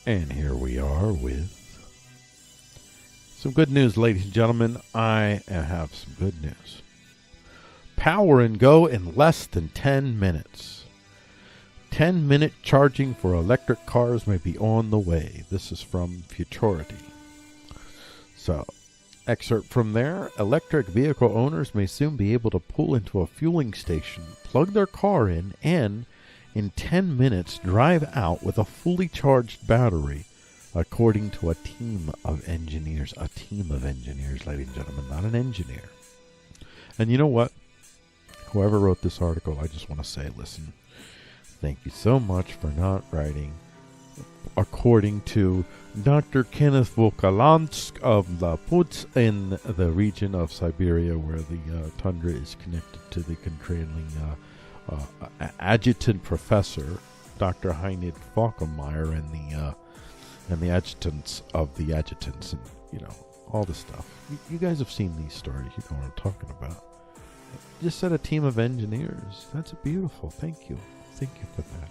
And here we are with some good news, ladies and gentlemen. I have some good news. Power and go in less than 10 minutes. 10-minute charging for electric cars may be on the way. This is from Futurity. So, excerpt from there. Electric vehicle owners may soon be able to pull into a fueling station, plug their car in, and in 10 minutes drive out with a fully charged battery, according to a team of engineers. A team of engineers, ladies and gentlemen, not an engineer. And you know what? Whoever wrote this article, I just want to say, listen, thank you so much for not writing according to Dr. Kenneth Volkalansk of La Putz in the region of Siberia, where the tundra is connected to the controlling adjutant professor, Dr. Heinrich Falkenmeyer, and the adjutants of the adjutants, and you know all this stuff. You guys have seen these stories. You know what I'm talking about. Just said a team of engineers. That's beautiful. Thank you. Thank you for that.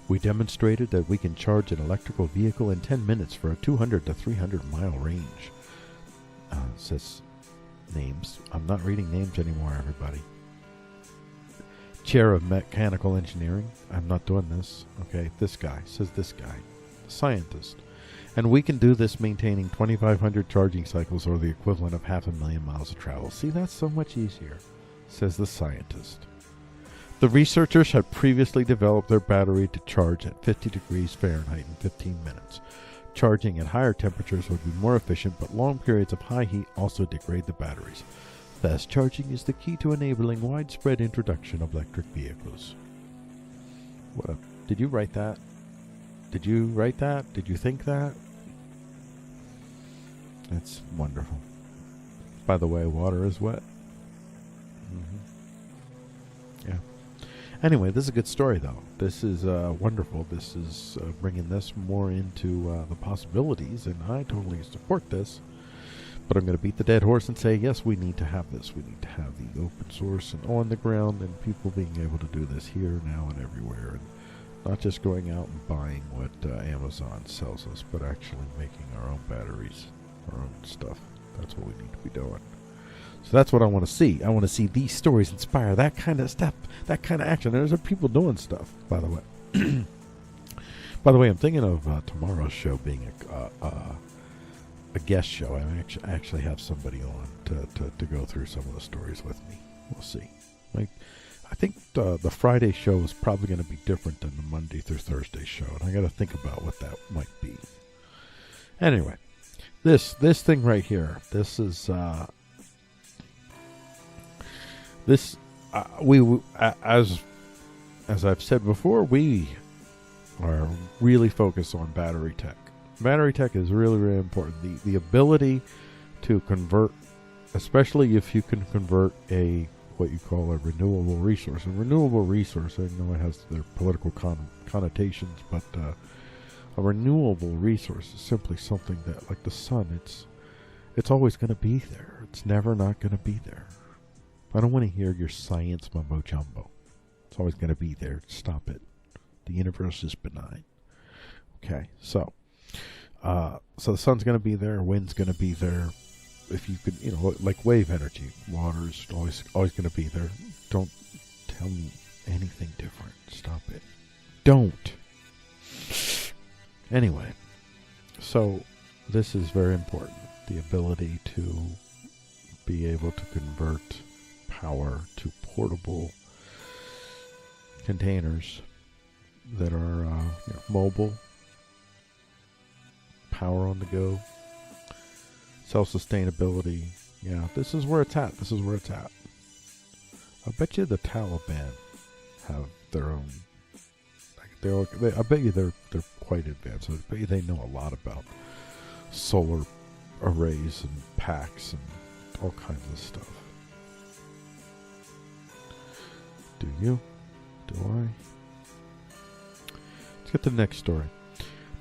We demonstrated that we can charge an electrical vehicle in 10 minutes for a 200 to 300 mile range. Says names. I'm not reading names anymore, everybody. Chair of Mechanical Engineering. I'm not doing this. Okay, this guy. Says this guy. Scientist. And we can do this maintaining 2,500 charging cycles, or the equivalent of 500,000 miles of travel. See, that's so much easier, says the scientist. The researchers had previously developed their battery to charge at 50 degrees Fahrenheit in 15 minutes. Charging at higher temperatures would be more efficient, but long periods of high heat also degrade the batteries. Fast charging is the key to enabling widespread introduction of electric vehicles. What? Did you write that? Did you write that? Did you think that? That's wonderful. By the way, water is wet. Yeah. Anyway, this is a good story, though. This is wonderful. This is bringing this more into the possibilities, and I totally support this. But I'm going to beat the dead horse and say, yes, we need to have this. We need to have the open source and on the ground, and people being able to do this here, now, and everywhere. And not just going out and buying what Amazon sells us, but actually making our own batteries, our own stuff. That's what we need to be doing. So that's what I want to see. I want to see these stories inspire that kind of stuff, that kind of action. There's people doing stuff, by the way. By the way, I'm thinking of tomorrow's show being a guest show. I actually have somebody on to go through some of the stories with me. We'll see. I think the Friday show is probably going to be different than the Monday through Thursday show, and I got to think about what that might be. Anyway, this thing right here. This is as I've said before, we are really focused on battery tech. Battery tech is really, really important. The ability to convert, especially if you can convert what you call a renewable resource. A renewable resource, I know it has their political connotations, but a renewable resource is simply something that, like the sun, it's always going to be there. It's never not going to be there. I don't want to hear your science mumbo jumbo. It's always going to be there. Stop it. The universe is benign. Okay, so the sun's going to be there, wind's going to be there. If you could, like wave energy, water's always going to be there. Don't tell me anything different. Stop it. Don't. Anyway, so this is very important. The ability to be able to convert power to portable containers that are mobile, power on the go, self-sustainability. Yeah, this is where it's at. This is where it's at. I bet you the Taliban have their own. I bet you they're quite advanced. I bet you they know a lot about solar arrays and packs and all kinds of stuff. Do you? Do I? Let's get to the next story.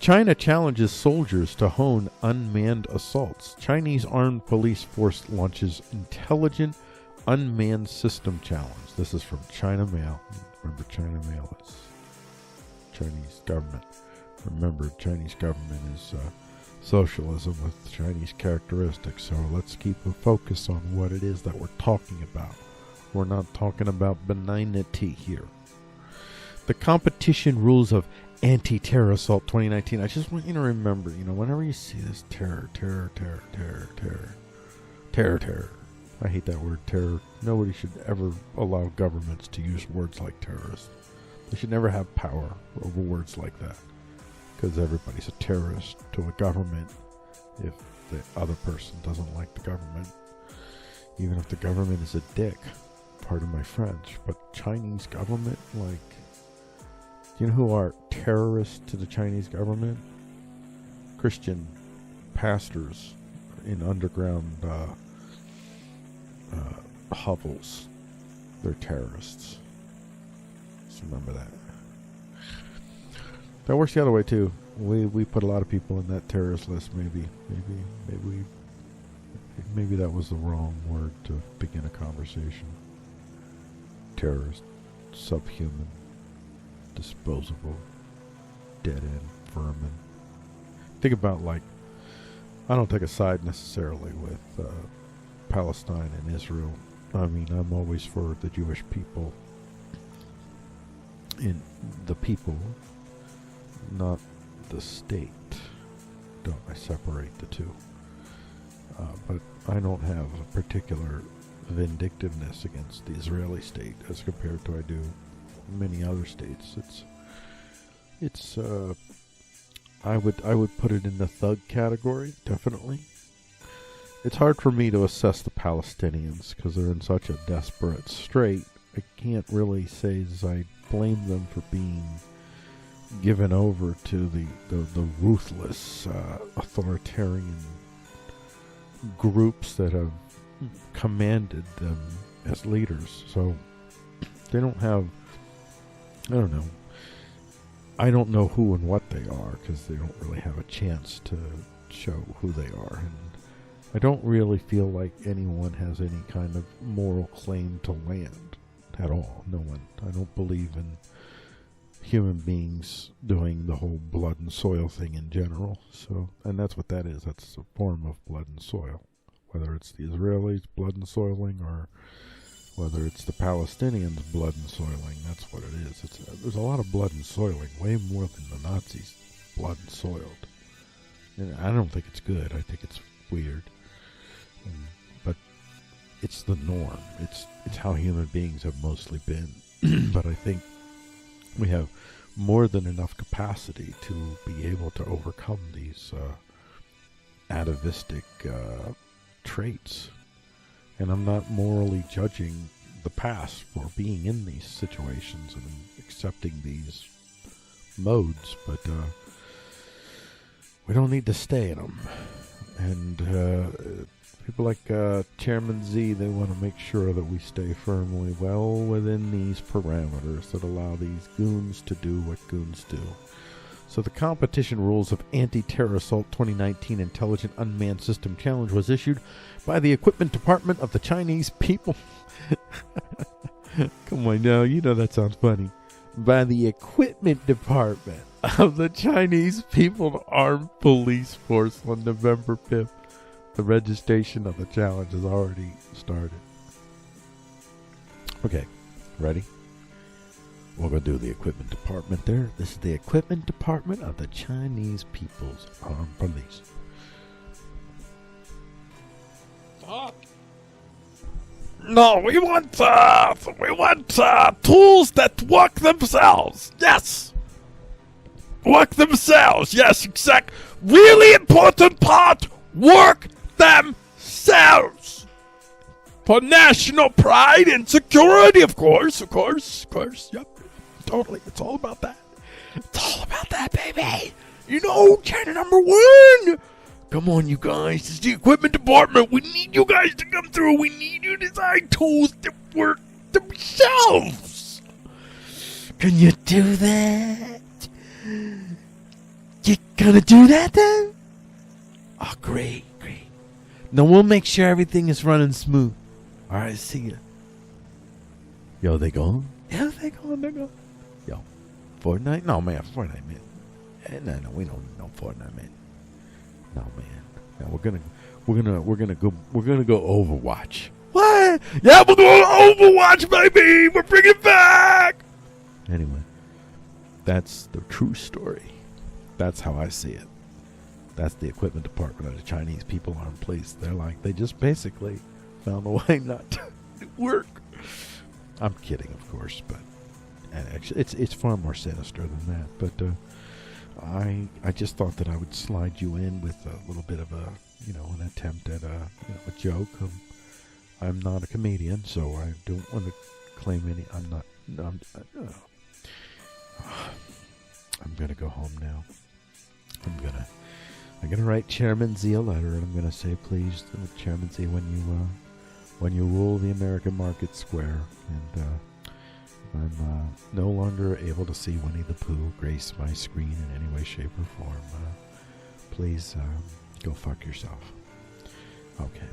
China challenges soldiers to hone unmanned assaults. Chinese armed police force launches intelligent unmanned system challenge. This is from China Mail. Remember, China Mail is Chinese government. Remember, Chinese government is socialism with Chinese characteristics, so let's keep a focus on what it is that we're talking about. We're not talking about benignity here. The competition rules of anti-terror assault 2019. I just want you to remember, whenever you see this terror. I hate that word, terror. Nobody should ever allow governments to use words like terrorist. They should never have power over words like that, because everybody's a terrorist to a government if the other person doesn't like the government. Even if the government is a dick. Pardon my French, but Chinese government, like, do you know who are terrorists to the Chinese government? Christian pastors in underground hovels. They're terrorists. Just remember that. That works the other way too. We put a lot of people in that terrorist list. Maybe that was the wrong word to begin a conversation. Terrorist, subhuman, disposable, dead-end vermin. Think about, like, I don't take a side necessarily with Palestine and Israel. I mean, I'm always for the Jewish people. In the people, not the state. Don't I separate the two? But I don't have a particular vindictiveness against the Israeli state as compared to I do many other states. It's I would put it in the thug category, definitely. It's hard for me to assess the Palestinians because they're in such a desperate strait. I can't really say as I blame them for being given over to the ruthless authoritarian groups that have commanded them as leaders. So they don't have, I don't know who and what they are because they don't really have a chance to show who they are, and I don't really feel like anyone has any kind of moral claim to land at all. No one. I don't believe in human beings doing the whole blood and soil thing in general. So, and that's what that is. That's a form of blood and soil. Whether it's the Israelis blood and soiling or whether it's the Palestinians blood and soiling, that's what it is. There's a lot of blood and soiling, way more than the Nazis blood and soiled. And I don't think it's good. I think it's weird. But it's the norm. It's how human beings have mostly been. But I think we have more than enough capacity to be able to overcome these atavistic traits. And I'm not morally judging the past for being in these situations and accepting these modes, but we don't need to stay in them. And people like Chairman Z, they want to make sure that we stay firmly well within these parameters that allow these goons to do what goons do. So the competition rules of Anti-Terror Assault 2019 Intelligent Unmanned System Challenge was issued by the Equipment Department of the Chinese People. Come on now, you know that sounds funny. By the Equipment Department of the Chinese People's Armed Police Force on November 5th. The registration of the challenge has already started. Okay, ready? We're going to do the equipment department there. This is the equipment department of the Chinese People's Armed Police. No, we want tools that work themselves. Yes. Work themselves. Yes, exact. Really important part. Work themselves. For national pride and security, of course. Yep. Totally. It's all about that. It's all about that, baby. You know, China number one. Come on, you guys. It's the equipment department. We need you guys to come through. We need you to design tools that work themselves. Can you do that? You gonna do that then? Oh, great. Now we'll make sure everything is running smooth. All right, see ya. Yo, they gone? Yeah, they're gone. Yo, Fortnite? No, man, Fortnite, man. No, we don't need no Fortnite, man. No, man. No, we're gonna go Overwatch. What? Yeah, we're going to Overwatch, baby. We're bringing it back. Anyway, that's the true story. That's how I see it. That's the equipment department of the Chinese people are in place. They're like, they just basically found a way not to work. I'm kidding, of course, but actually, it's far more sinister than that. But I just thought that I would slide you in with a little bit of an attempt at a joke. I'm not a comedian, so I don't want to claim any. I'm not. I'm gonna go home now. I'm gonna write Chairman Z a letter, and I'm gonna say, please, Chairman Z, when you rule the American market square, and I'm no longer able to see Winnie the Pooh grace my screen in any way, shape, or form. Please go fuck yourself. Okay.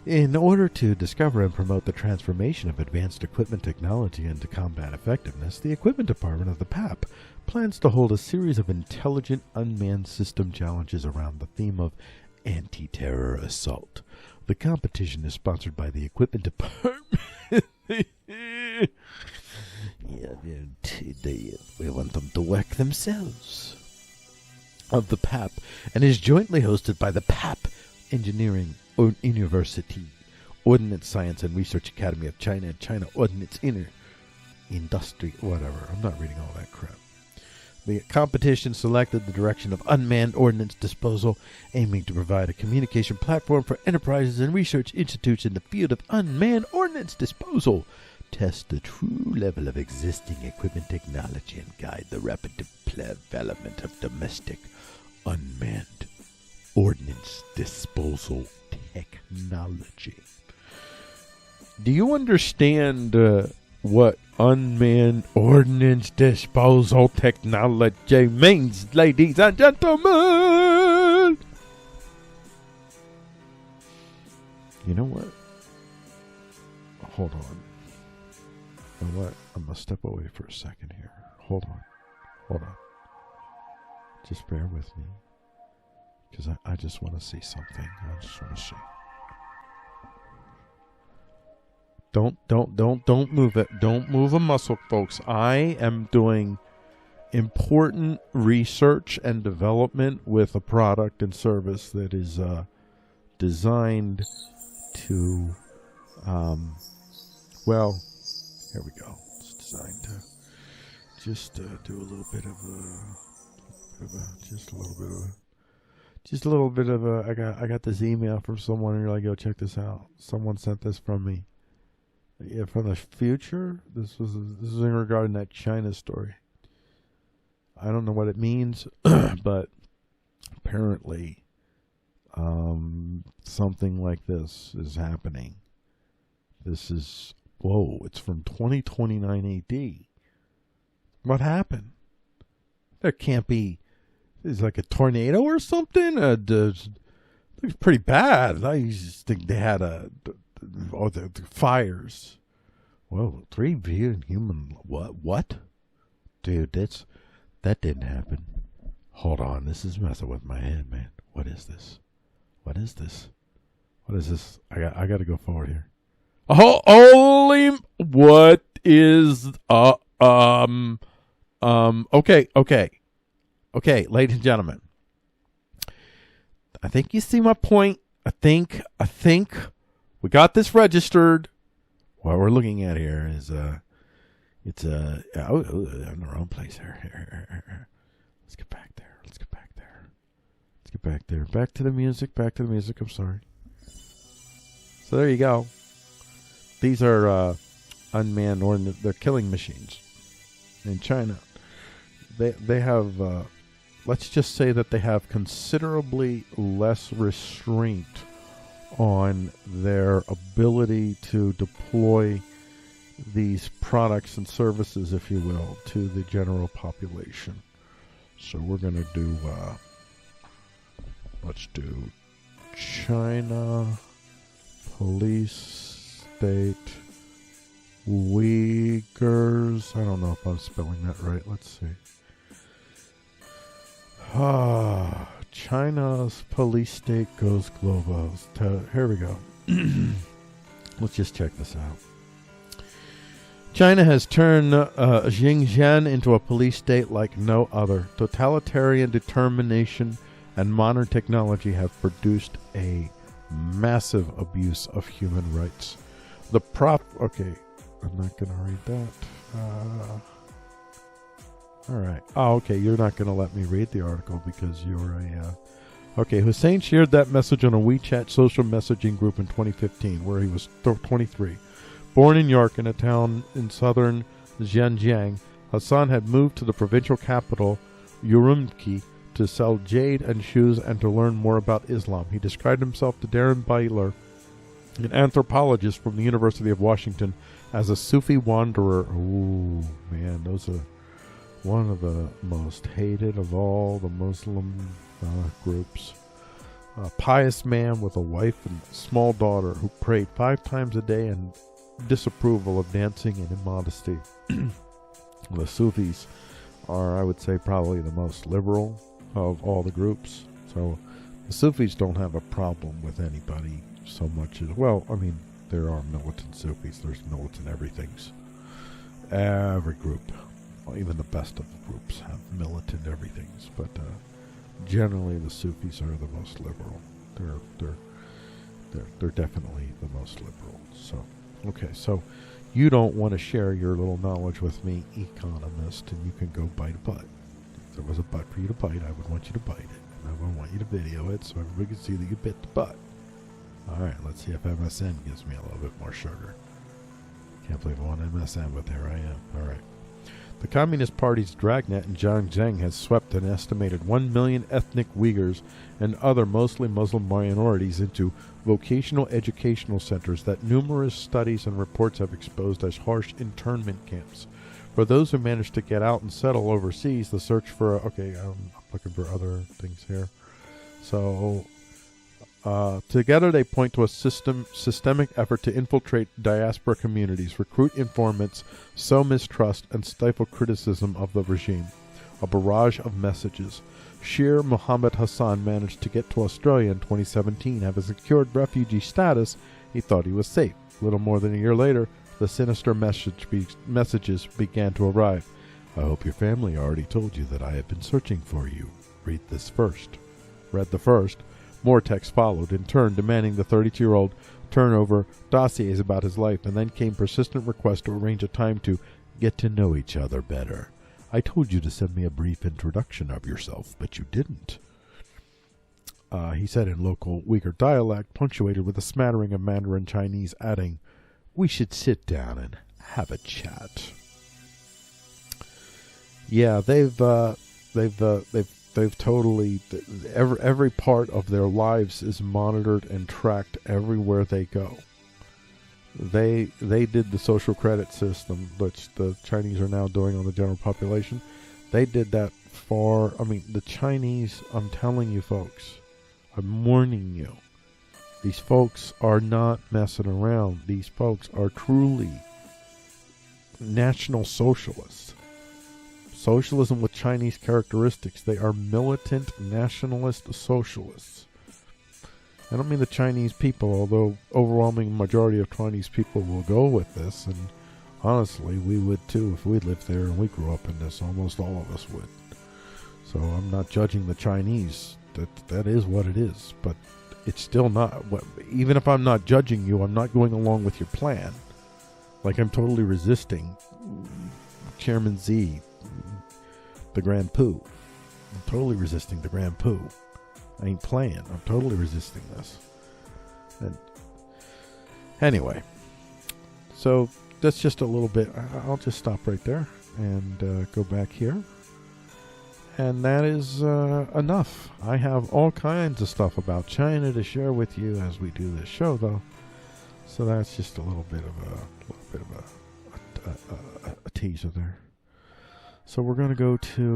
In order to discover and promote the transformation of advanced equipment technology into combat effectiveness, the Equipment Department of the PAP plans to hold a series of intelligent unmanned system challenges around the theme of anti-terror assault. The competition is sponsored by the Equipment Department. We want them to work themselves. Of the PAP, and is jointly hosted by the PAP Engineering University, Ordnance Science and Research Academy of China, and China Ordnance Industry, whatever. I'm not reading all that crap. The competition selected the direction of unmanned ordnance disposal, aiming to provide a communication platform for enterprises and research institutes in the field of unmanned ordnance disposal, test the true level of existing equipment technology, and guide the rapid development of domestic unmanned ordnance disposal technology. Do you understand what unmanned ordnance disposal technology means, ladies and gentlemen? You know what? Hold on. You know what? I'm going to step away for a second here. Hold on. Just bear with me. Because I just want to see something. I just want to see. Don't move it. Don't move a muscle, folks. I am doing important research and development with a product and service that is designed to, here we go. It's designed to just do a little bit of I got this email from someone, and you're like, yo, check this out. Someone sent this from me. Yeah, from the future. This is in regarding that China story. I don't know what it means, but apparently something like this is happening. This is, it's from 2029 AD. What happened? There can't be, it's like a tornado or something? It's pretty bad. I used to think they had the fires. Whoa, 3 billion human, what? Dude, that didn't happen. Hold on, this is messing with my head, man. What is this? What is this? I got to go forward here. Holy, what is, okay, ladies and gentlemen. I think you see my point. I think we got this registered. What we're looking at here is, I'm in the wrong place here. Let's get back there. Back to the music. I'm sorry. So there you go. These are unmanned ordnance. They're killing machines in China. They have, let's just say that they have considerably less restraint on their ability to deploy these products and services, if you will, to the general population. So we're going to do, let's do China Police State Uyghurs. I don't know if I'm spelling that right. Let's see. China's police state goes global. Here we go. Let's just check this out. China has turned Xinjiang into a police state like no other. Totalitarian determination and modern technology have produced a massive abuse of human rights. Okay, I'm not going to read that. All right. Oh, okay, you're not going to let me read the article because you're a... Okay, Hussein shared that message on a WeChat social messaging group in 2015, where he was 23. Born in York, in a town in southern Xinjiang, Hassan had moved to the provincial capital, Urumqi, to sell jade and shoes and to learn more about Islam. He described himself to Darren Byler, an anthropologist from the University of Washington, as a Sufi wanderer. Ooh, man, those are one of the most hated of all the Muslim groups. A pious man with a wife and small daughter who prayed 5 times a day and disapproval of dancing and immodesty. The Sufis are, I would say, probably the most liberal of all the groups. So the Sufis don't have a problem with anybody so much as, well, I mean, there are militant Sufis. There's militant everythings. Every group, well, even the best of the groups, have militant everythings. But generally, the Sufis are the most liberal. They're definitely the most liberal. So, okay, so you don't want to share your little knowledge with me, economist, and you can go bite a butt. If there was a butt for you to bite, I would want you to bite it. And I would want you to video it so everybody can see that you bit the butt. All right, let's see if MSN gives me a little bit more sugar. Can't believe I want MSN, but there I am. All right. The Communist Party's dragnet in Xinjiang has swept an estimated 1 million ethnic Uyghurs and other mostly Muslim minorities into vocational educational centers that numerous studies and reports have exposed as harsh internment camps. For those who managed to get out and settle overseas, the search for... Okay, I'm looking for other things here. So... together they point to a systemic effort to infiltrate diaspora communities, recruit informants, sow mistrust, and stifle criticism of the regime. A barrage of messages. Shir Muhammad Hassan managed to get to Australia in 2017. Having secured refugee status, he thought he was safe. Little more than a year later, the sinister messages began to arrive. I hope your family already told you that I have been searching for you. Read this first. Read the first. More text followed, in turn demanding the 32-year-old turn over dossiers about his life, and then came persistent requests to arrange a time to get to know each other better. I told you to send me a brief introduction of yourself, but you didn't. He said in local Uyghur dialect, punctuated with a smattering of Mandarin Chinese, adding, "We should sit down and have a chat." Yeah, they've totally, every part of their lives is monitored and tracked everywhere they go. They did the social credit system, which the Chinese are now doing on the general population. They did that the Chinese, I'm telling you folks, I'm warning you, these folks are not messing around. These folks are truly national socialists. Socialism with Chinese characteristics. They are militant nationalist socialists. I don't mean the Chinese people, although overwhelming majority of Chinese people will go with this, and honestly, we would too if we lived there and we grew up in this. Almost all of us would. So I'm not judging the Chinese. That is what it is, but it's still not. Even if I'm not judging you, I'm not going along with your plan. Like I'm totally resisting Chairman Z, the Grand Poo. I'm totally resisting the Grand Poo. I ain't playing. I'm totally resisting this. And anyway, so that's just a little bit. I'll just stop right there and go back here. And that is enough. I have all kinds of stuff about China to share with you as we do this show, though. So that's just a little bit of a teaser there. So we're going to go to